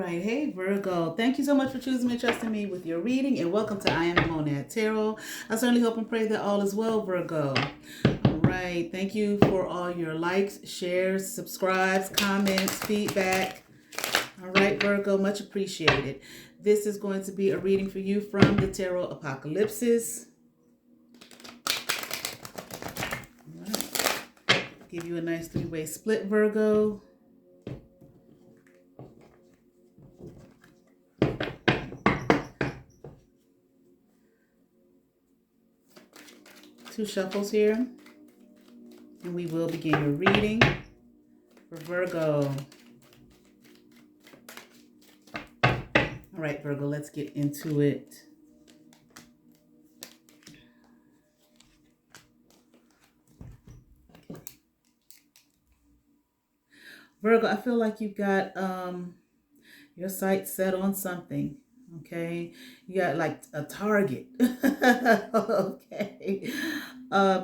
right. Hey, Virgo. Thank you so much for choosing me and trusting me with your reading. And welcome to I Am the Monad Tarot. I certainly hope and pray that all is well, Virgo. All right. Thank you for all your likes, shares, subscribes, comments, feedback. All right, Virgo. Much appreciated. This is going to be a reading for you from the Tarot Apocalypses. All right. Give you a nice three-way split, Virgo. Two shuffles here, and we will begin your reading for Virgo. All right, Virgo, let's get into it. Okay. Virgo, I feel like you've got your sights set on something. Okay, you got like a target. Okay,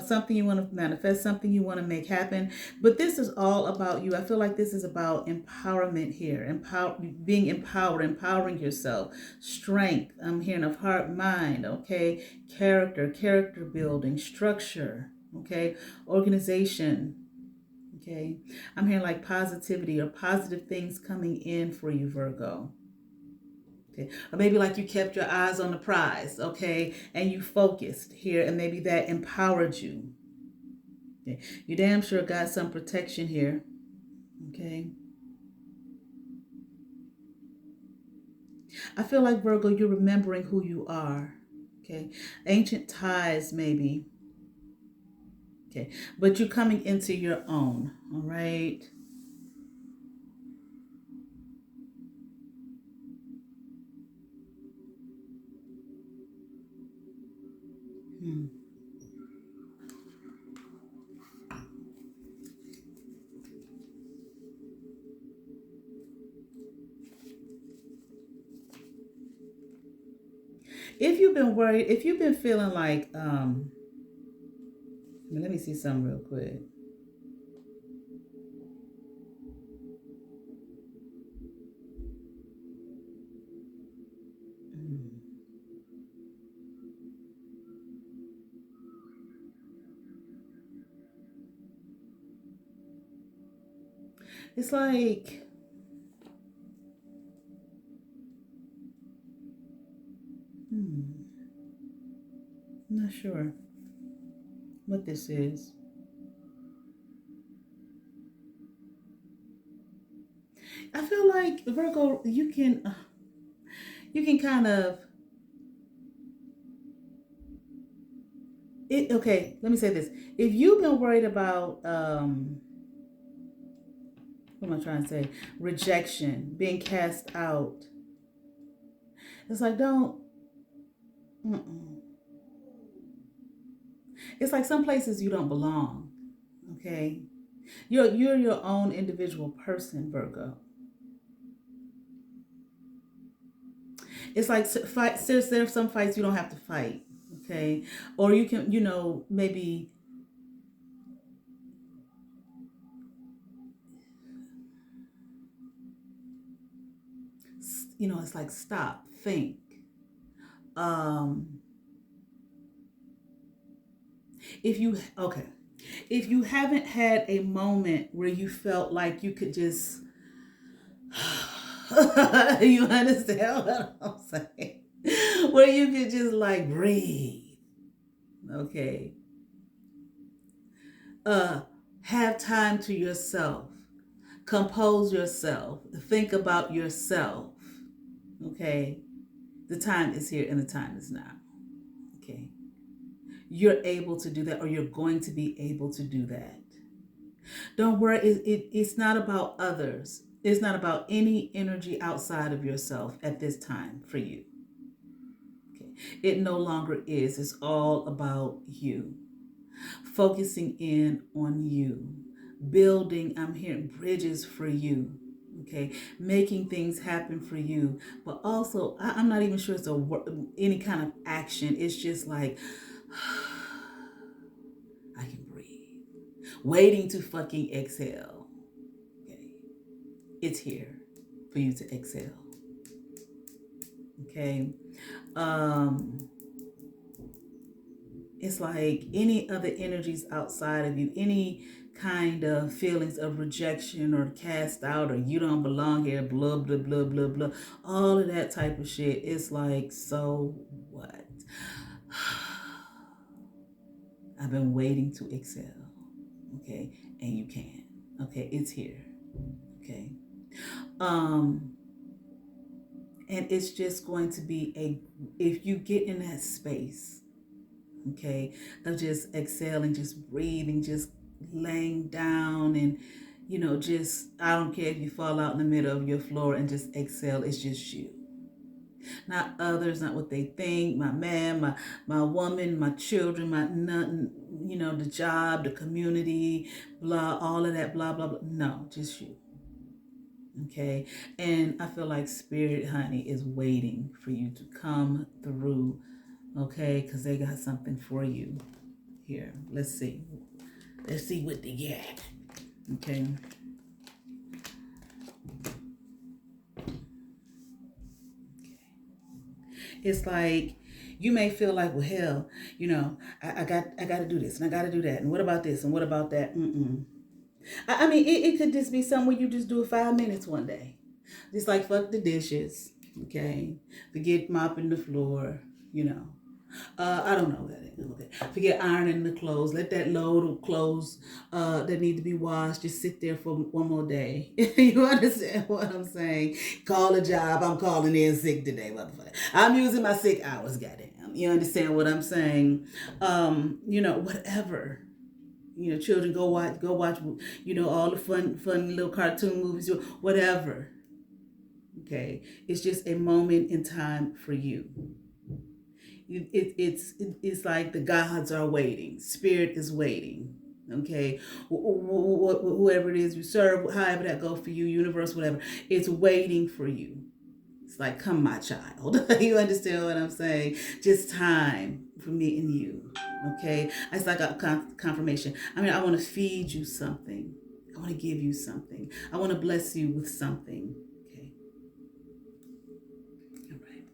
something you want to manifest, something you want to make happen. But this is all about you. I feel like this is about empowerment here. Being empowered, empowering yourself, strength. I'm hearing of heart, mind. Okay, character building, structure. Okay, organization. Okay, I'm hearing like positivity or positive things coming in for you, Virgo. Okay. Or maybe like you kept your eyes on the prize, okay, and you focused here, and maybe that empowered you. Okay. You damn sure got some protection here, okay. I feel like, Virgo, you're remembering who you are, okay. Ancient ties, maybe, okay, but you're coming into your own, all right. Hmm. If you've been worried, if you've been feeling like, let me see something real quick. Hmm. It's like, I'm not sure what this is. I feel like, Virgo, you can kind of it. Okay, let me say this: if you've been worried about what am I trying to say? Rejection, being cast out. It's like don't. Mm-mm. It's like some places you don't belong. Okay, you're your own individual person, Virgo. It's like fight. There's some fights you don't have to fight. Okay, or you can, maybe, it's like stop, think. Um, if you okay, if you haven't had a moment where you felt like you could just you understand what I'm saying, where you could just like breathe, okay, uh have time to yourself, compose yourself, think about yourself, okay, the time is here and the time is now, okay, you're able to do that, or you're going to be able to do that. Don't worry, it's not about others. It's not about any energy outside of yourself at this time for you. Okay. It no longer is. It's all about you. Focusing in on you. Building, I'm hearing bridges for you. Okay. Making things happen for you. But also, I'm not even sure it's any kind of action. It's just like, I can breathe. Waiting to fucking exhale. Okay. It's here for you to exhale. Okay. Um, it's like any other energies outside of you, any kind of feelings of rejection or cast out or you don't belong here, blah, blah, blah, blah, blah, all of that type of shit. It's like, so what? I've been waiting to excel. Okay. And you can. Okay. It's here. Okay. Um, and it's just going to be if you get in that space, okay, of just exhaling, just breathing, just laying down, and just, I don't care if you fall out in the middle of your floor and just exhale. It's just you, not others, not what they think, my man, my woman, my children, my nothing, the job, the community, blah, all of that, blah, blah, blah. No, just you. Okay. And I feel like spirit, honey, is waiting for you to come through. Okay. Because they got something for you here. Let's see. Let's see what they get. Okay. It's like you may feel like, well, hell, I got to do this and I got to do that. And what about this? And what about that? Mm-mm. I mean, it could just be something where you just do it 5 minutes one day. Just like fuck the dishes, okay? Forget mopping the floor, you know. I don't know that. Okay. Forget ironing the clothes. Let that load of clothes that need to be washed just sit there for one more day. You understand what I'm saying? Call a job. I'm calling in sick today, motherfucker. I'm using my sick hours, goddamn. You understand what I'm saying? Whatever. Children go watch, all the fun little cartoon movies, whatever. Okay, it's just a moment in time for you. It's like the gods are waiting, spirit is waiting. Okay, whoever it is you serve, however that go for you, universe, whatever, it's waiting for you. It's like, come, my child. You understand what I'm saying? Just time for me and you. Okay, it's like a confirmation. I mean, I want to feed you something. I want to give you something. I want to bless you with something. Okay, all right.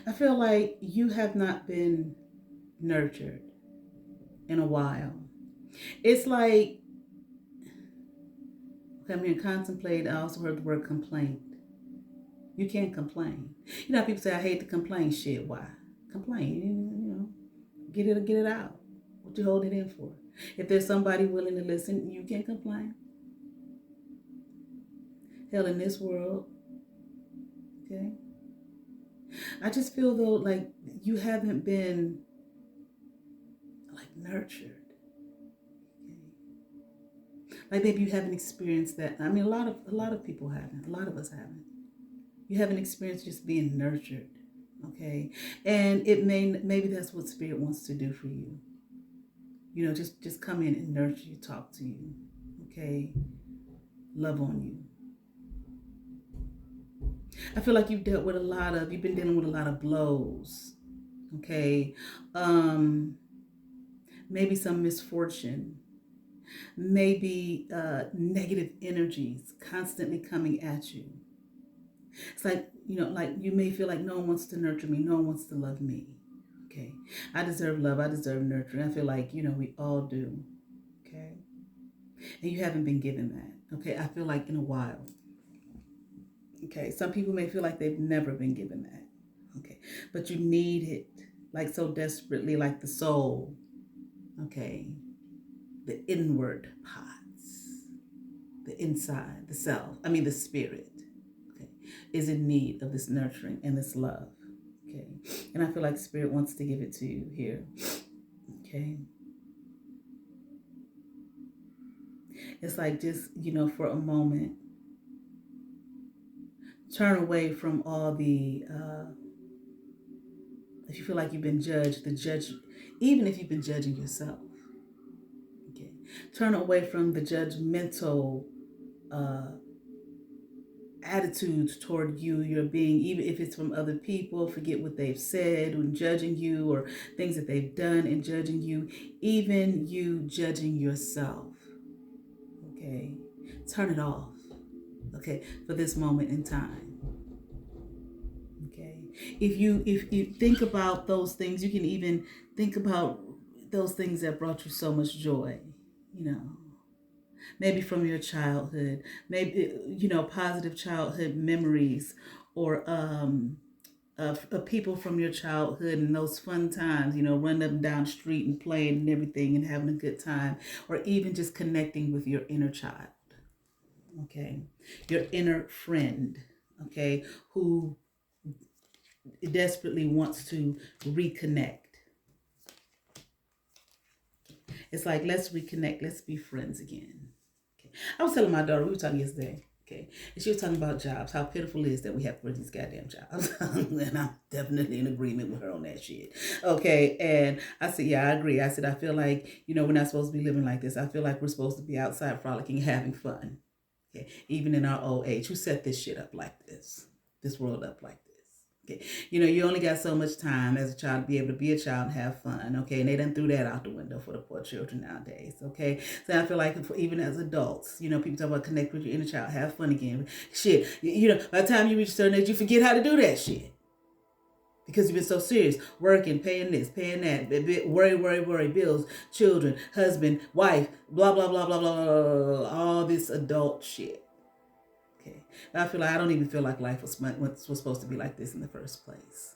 I feel like you have not been nurtured in a while. It's like, I'm here contemplate. I also heard the word complaint. You can't complain. How people say, I hate to complain. Shit, why? Complain. Get it out. What you hold it in for? If there's somebody willing to listen, you can't complain. Hell, in this world, okay? I just feel though like you haven't been like nurtured. Okay? Like maybe you haven't experienced that. I mean, a lot of people haven't. A lot of us haven't. You haven't experienced just being nurtured. Okay, and maybe that's what spirit wants to do for you. Just come in and nurture you, talk to you. Okay, love on you. I feel like you've been dealing with a lot of blows. Okay, um, maybe some misfortune, maybe negative energies constantly coming at you. It's like, like you may feel like no one wants to nurture me, no one wants to love me. Okay, I deserve love, I deserve nurturing. I feel like, we all do. Okay, and you haven't been given that. Okay, I feel like in a while. Okay, some people may feel like they've never been given that. Okay, but you need it like so desperately, like the soul. Okay, the inward parts, the inside, the self, I mean, the spirit, okay, is in need of this nurturing and this love. Okay, and I feel like spirit wants to give it to you here. Okay, it's like just, for a moment, turn away from all the, if you feel like you've been judged, even if you've been judging yourself. Okay. Turn away from the judgmental uh, attitudes toward you're being, even if it's from other people. Forget what they've said when judging you, or things that they've done in judging you, even you judging yourself. Okay. Turn it off. Okay. For this moment in time. Okay. If you think about those things, you can even think about those things that brought you so much joy, you know, maybe from your childhood, maybe, positive childhood memories, or of people from your childhood and those fun times, running up and down the street and playing and everything and having a good time, or even just connecting with your inner child, okay, your inner friend, okay, who desperately wants to reconnect. It's like, let's reconnect, let's be friends again. Okay. I was telling my daughter, we were talking yesterday, okay, and she was talking about jobs, how pitiful it is that we have for these goddamn jobs. And I'm definitely in agreement with her on that shit. Okay, and I said, yeah, I agree. I said, I feel like, we're not supposed to be living like this. I feel like we're supposed to be outside frolicking, having fun. Okay, even in our old age. Who set this shit up like this world up like this? Okay. You only got so much time as a child to be able to be a child and have fun. Okay. And they done threw that out the window for the poor children nowadays. Okay. So I feel like even as adults, people talk about connect with your inner child, have fun again. Shit. By the time you reach a certain age, you forget how to do that shit. Because you've been so serious, working, paying this, paying that, worry, bills, children, husband, wife, blah, blah, blah, blah, blah, blah, blah, all this adult shit. Okay. I feel like I don't even feel like life was supposed to be like this in the first place.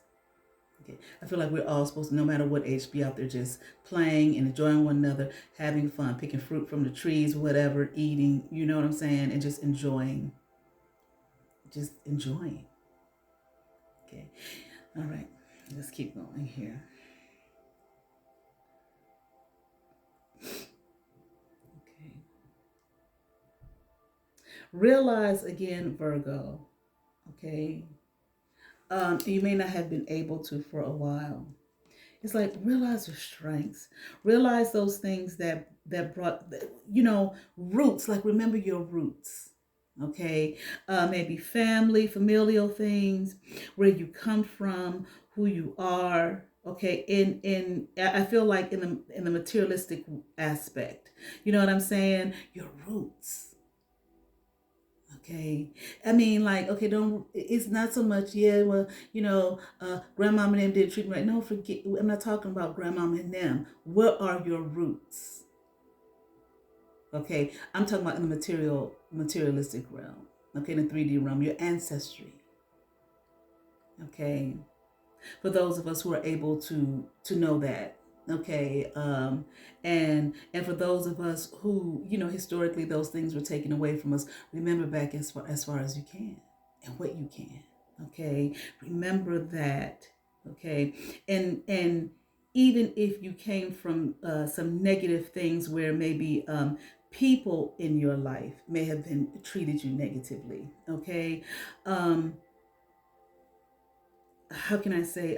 Okay. I feel like we're all supposed to, no matter what age, be out there just playing and enjoying one another, having fun, picking fruit from the trees, whatever, eating, you know what I'm saying, and just enjoying. Just enjoying. Okay. All right. Let's keep going here. Okay. Realize again, Virgo, okay, you may not have been able to for a while. It's like, realize your strengths, realize those things that brought, roots. Like, remember your roots. Okay, maybe family, familial things, where you come from, who you are. Okay, I feel like in the materialistic aspect, you know what I'm saying? Your roots. Okay. I mean, like, okay, it's not so much, yeah, well, grandmama and them didn't treat me right. No, forget, I'm not talking about grandmama and them. What are your roots? Okay. I'm talking about in the materialistic realm. Okay. In the 3D realm, your ancestry. Okay. For those of us who are able to know that. Okay. And for those of us who, historically those things were taken away from us, remember back as far as you can and what you can. Okay. Remember that. Okay. And even if you came from some negative things where maybe people in your life may have been treated you negatively. Okay. How can I say,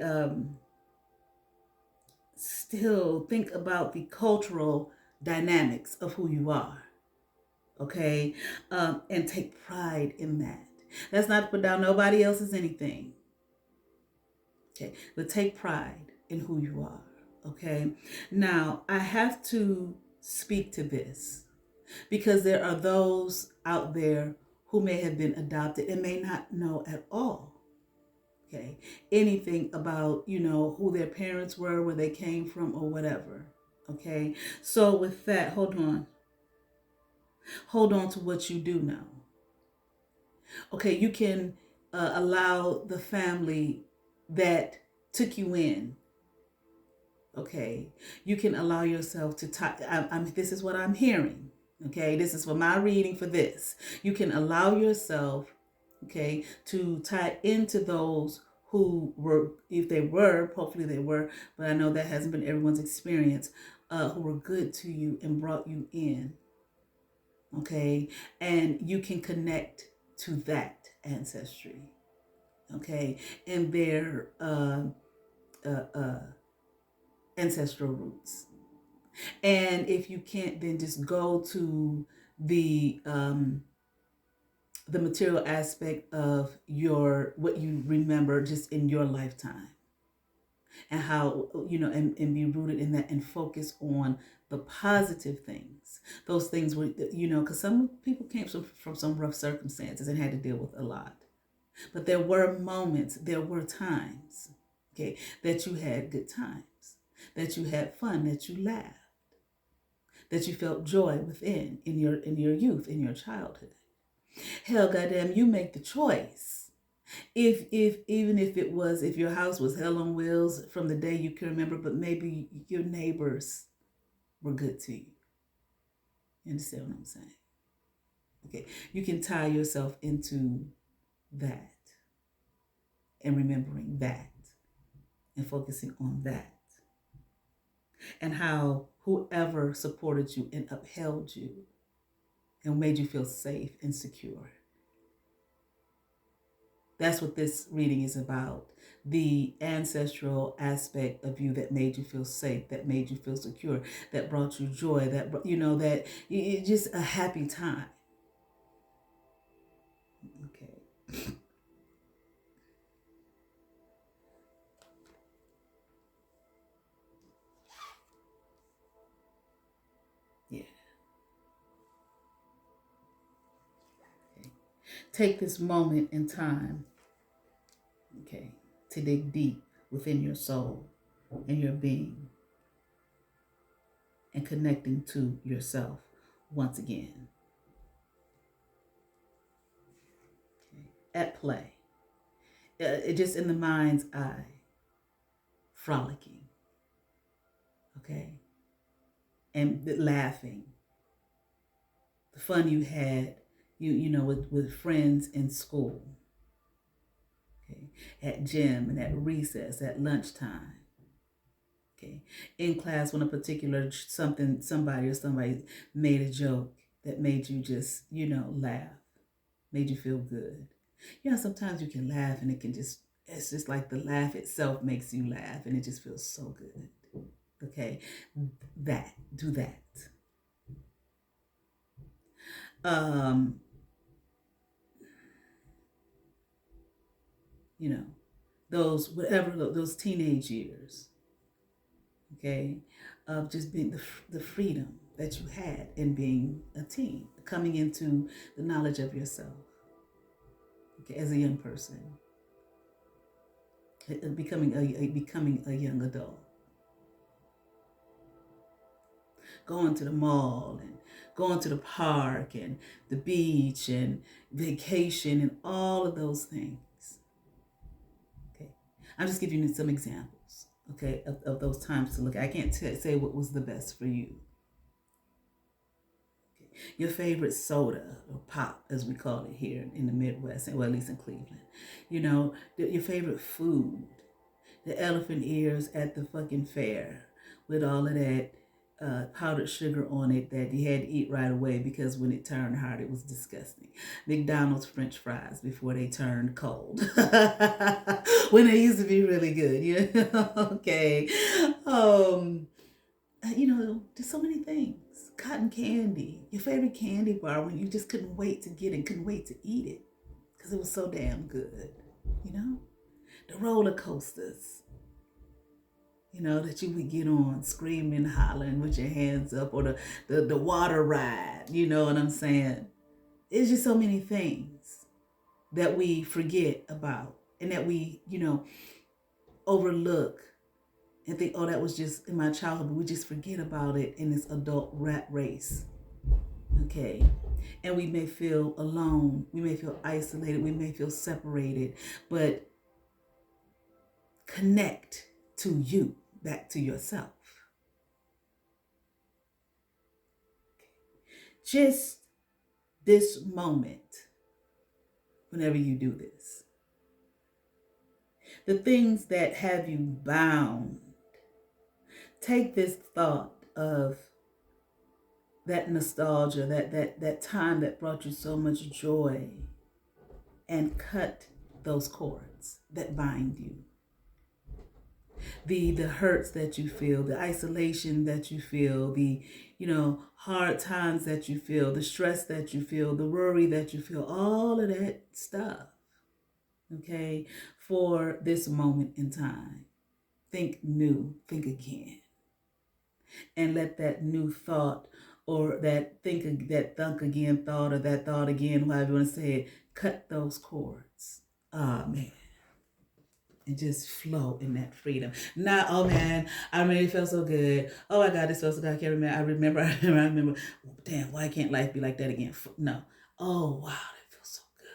still think about the cultural dynamics of who you are, okay? And take pride in that. That's not to put down nobody else's anything, okay? But take pride in who you are, okay? Now, I have to speak to this because there are those out there who may have been adopted and may not know at all, okay, anything about, who their parents were, where they came from, or whatever. Okay. So with that, hold on to what you do know. Okay. You can allow the family that took you in. Okay. You can allow yourself to this is what I'm hearing. Okay. This is for my reading for this. You can allow yourself, okay, to tie into those who were, if they were, hopefully they were, but I know that hasn't been everyone's experience, who were good to you and brought you in, okay, and you can connect to that ancestry, okay, and their uh, ancestral roots, And if you can't, then just go to the um, the material aspect of your what you remember just in your lifetime, and how and be rooted in that and focus on the positive things, those things where because some people came from some rough circumstances and had to deal with a lot, but there were moments, there were times, okay, that you had good times, that you had fun, that you laughed, that you felt joy within in your youth, in your childhood. Hell, goddamn, you make the choice. If even if it was, if your house was hell on wheels from the day you can remember, but maybe your neighbors were good to you. You understand what I'm saying? Okay, you can tie yourself into that and remembering that and focusing on that, and how whoever supported you and upheld you and made you feel safe and secure. That's what this reading is about. The ancestral aspect of you that made you feel safe, that made you feel secure, that brought you joy, that that just a happy time. Okay. Yeah. Okay. Take this moment in time, okay, to dig deep within your soul and your being and connecting to yourself once again. Okay. At play. Just in the mind's eye, frolicking, okay, and laughing, the fun you had, with friends in school, okay, at gym and at recess, at lunchtime, okay, in class when a particular somebody made a joke that made you just laugh, made you feel good. Sometimes you can laugh and it's just like the laugh itself makes you laugh and it just feels so good. Okay, do that. Um, you know, those teenage years, okay, of just being the freedom that you had in being a teen, coming into the knowledge of yourself, okay, as a young person, becoming a young adult, going to the mall and going to the park and the beach and vacation and all of those things. Okay, I'm just giving you some examples, okay, of those times to look at. I can't say what was the best for you. Okay. Your favorite soda or pop, as we call it here in the Midwest, well, at least in Cleveland. Your favorite food, the elephant ears at the fucking fair with all of that powdered sugar on it that you had to eat right away because when it turned hot, it was disgusting. McDonald's French fries before they turned cold. When they used to be really good, okay. There's so many things. Cotton candy, your favorite candy bar when you just couldn't wait to get it, couldn't wait to eat it because it was so damn good, you know? The roller coasters, that you would get on screaming, hollering with your hands up, or the water ride, you know what I'm saying? It's just so many things that we forget about and that we, overlook and think, oh, that was just in my childhood, but we just forget about it in this adult rat race. Okay. And we may feel alone, we may feel isolated, we may feel separated, but connect to you, back to yourself. Just this moment, whenever you do this, the things that have you bound, take this thought of that nostalgia, that time that brought you so much joy, and cut those cords that bind you. the hurts that you feel, the isolation that you feel, the hard times that you feel, the stress that you feel, the worry that you feel, all of that stuff. Okay, for this moment in time, think new, think again, and let that new thought or that thunk again thought or that thought again, however you want to say it, cut those cords. Oh man. And just flow in that freedom. Not, oh man, I really felt so good. Oh my God, this felt so good. I can't remember. I remember. Damn, why can't life be like that again? No. Oh wow, that feels so good.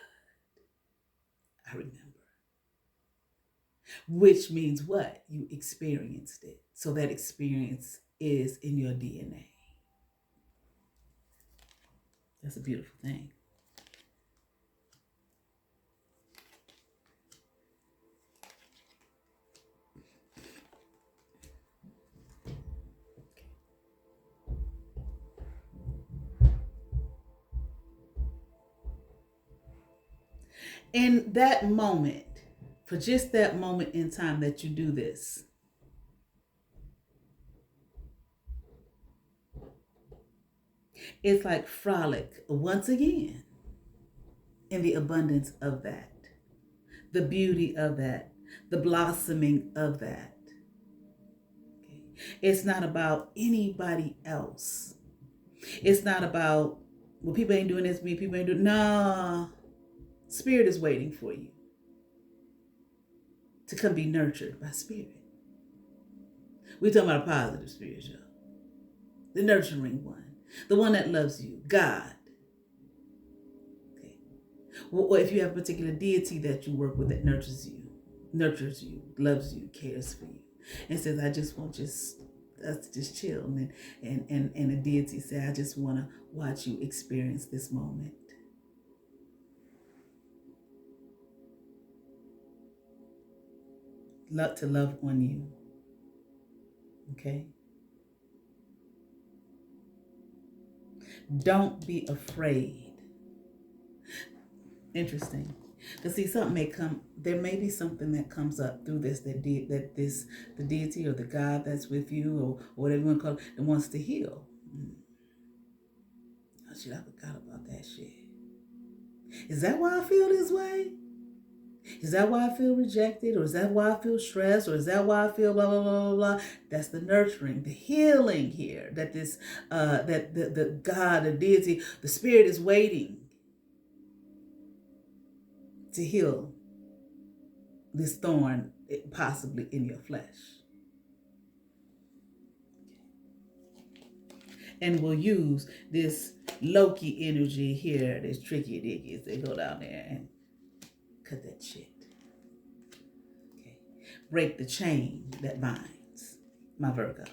I remember. Which means what? You experienced it. So that experience is in your DNA. That's a beautiful thing. In that moment, for just that moment in time that you do this, it's like frolic once again in the abundance of that, the beauty of that, the blossoming of that. Okay. It's not about anybody else. It's not about, well, people ain't doing this, me, people ain't doing, nah. Spirit is waiting for you to come be nurtured by spirit. We're talking about a positive spirit, y'all. The nurturing one, the one that loves you, God. Okay. Or if you have a particular deity that you work with that nurtures you, loves you, cares for you, and says, I just want us to just chill. And the deity says, I just want to watch you experience this moment. Love to love on you. Okay? Don't be afraid. Interesting. Because see, something may come. There may be something that comes up through this the deity or the God that's with you or whatever you want to call it that wants to heal. Oh shit, I forgot about that shit. Is that why I feel this way? Is that why I feel rejected? Or is that why I feel stressed? Or is that why I feel blah blah blah blah blah? That's the nurturing, the healing here. That this that the God, the deity, the spirit is waiting to heal this thorn possibly in your flesh. And will use this Loki energy here, this tricky dickies. They go down there and cut that shit. Okay. Break the chain that binds my Virgo.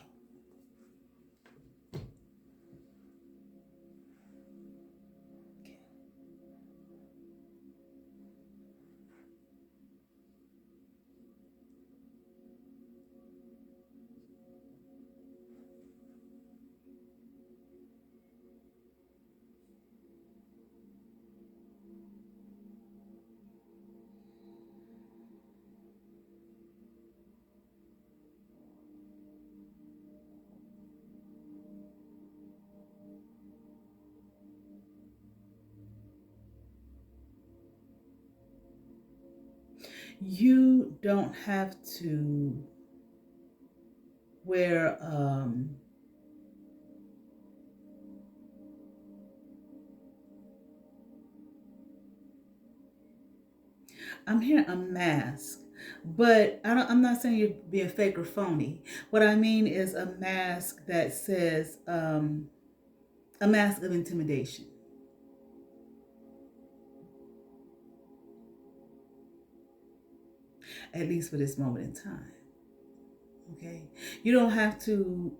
Okay. You don't have to wear I'm hearing a mask, but I'm not saying you're being fake or phony. What I mean is a mask that says a mask of intimidation. At least for this moment in time. Okay, you don't have to.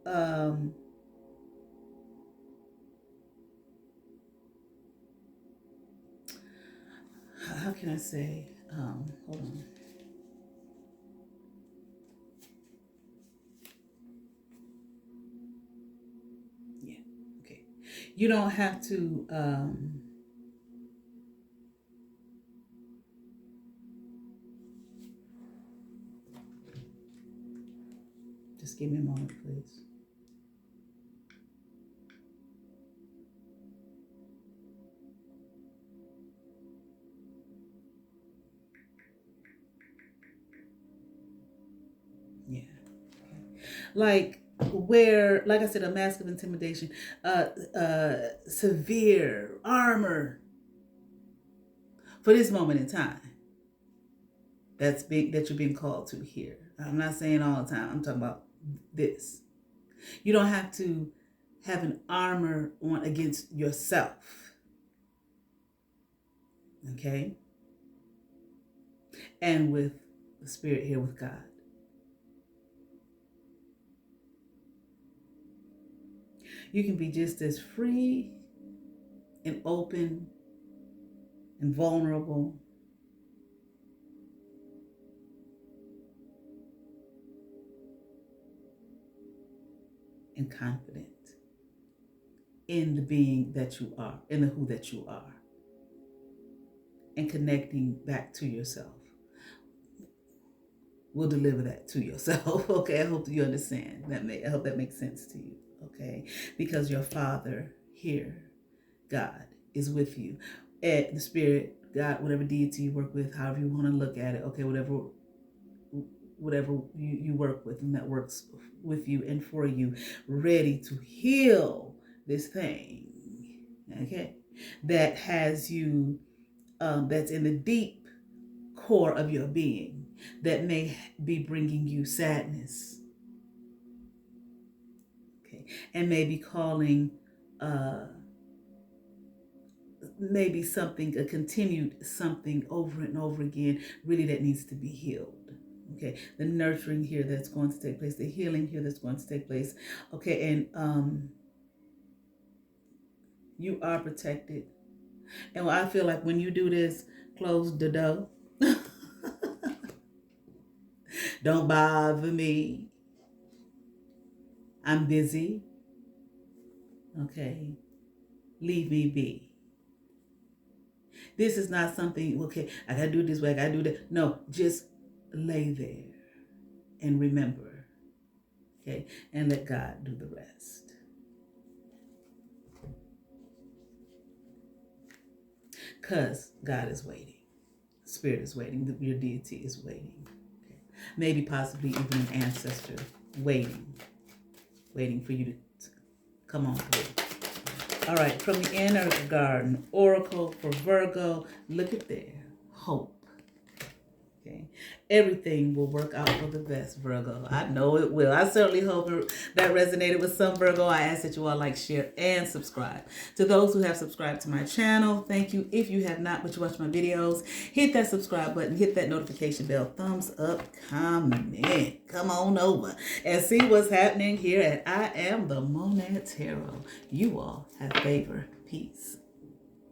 How can I say? Hold on. Yeah. Okay. You don't have to. Just give me a moment, please. Yeah. Like where, like I said, a mask of intimidation, severe armor for this moment in time. That you're being called to here. I'm not saying all the time. I'm talking about this. You don't have to have an armor on against yourself. Okay? And with the Spirit here with God. You can be just as free and open and vulnerable and confident in the being that you are, in the who that you are, and connecting back to yourself. We'll deliver that to yourself. Okay, I hope you understand. I hope that makes sense to you. Okay, because your Father here, God, is with you. And the Spirit, God, whatever deity you work with, however you want to look at it. Okay, whatever you work with, and that works with you and for you, ready to heal this thing. Okay, that has you. That's in the deep core of your being, that may be bringing you sadness, okay, and maybe calling maybe something, a continued something over and over again, really that needs to be healed. Okay, the nurturing here that's going to take place, the healing here that's going to take place. Okay, and you are protected. And I feel like when you do this, close the door. Don't bother me. I'm busy. Okay. Leave me be. This is not something, okay, I gotta do it this way, I gotta do that. No, just lay there and remember. Okay. And let God do the rest. Because God is waiting. Spirit is waiting. Your deity is waiting. Okay. Maybe possibly even an ancestor waiting for you to come on through. All right, from the inner garden, oracle for Virgo, look at there, hope. Okay, everything will work out for the best, Virgo. I know it will. I certainly hope that resonated with some Virgo. I ask that you all like, share, and subscribe. To those who have subscribed to my channel, thank you. If you have not, but you watch my videos, hit that subscribe button, hit that notification bell, thumbs up, comment, come on over and see what's happening here at I Am the Monad Tarot. You all have favor, peace,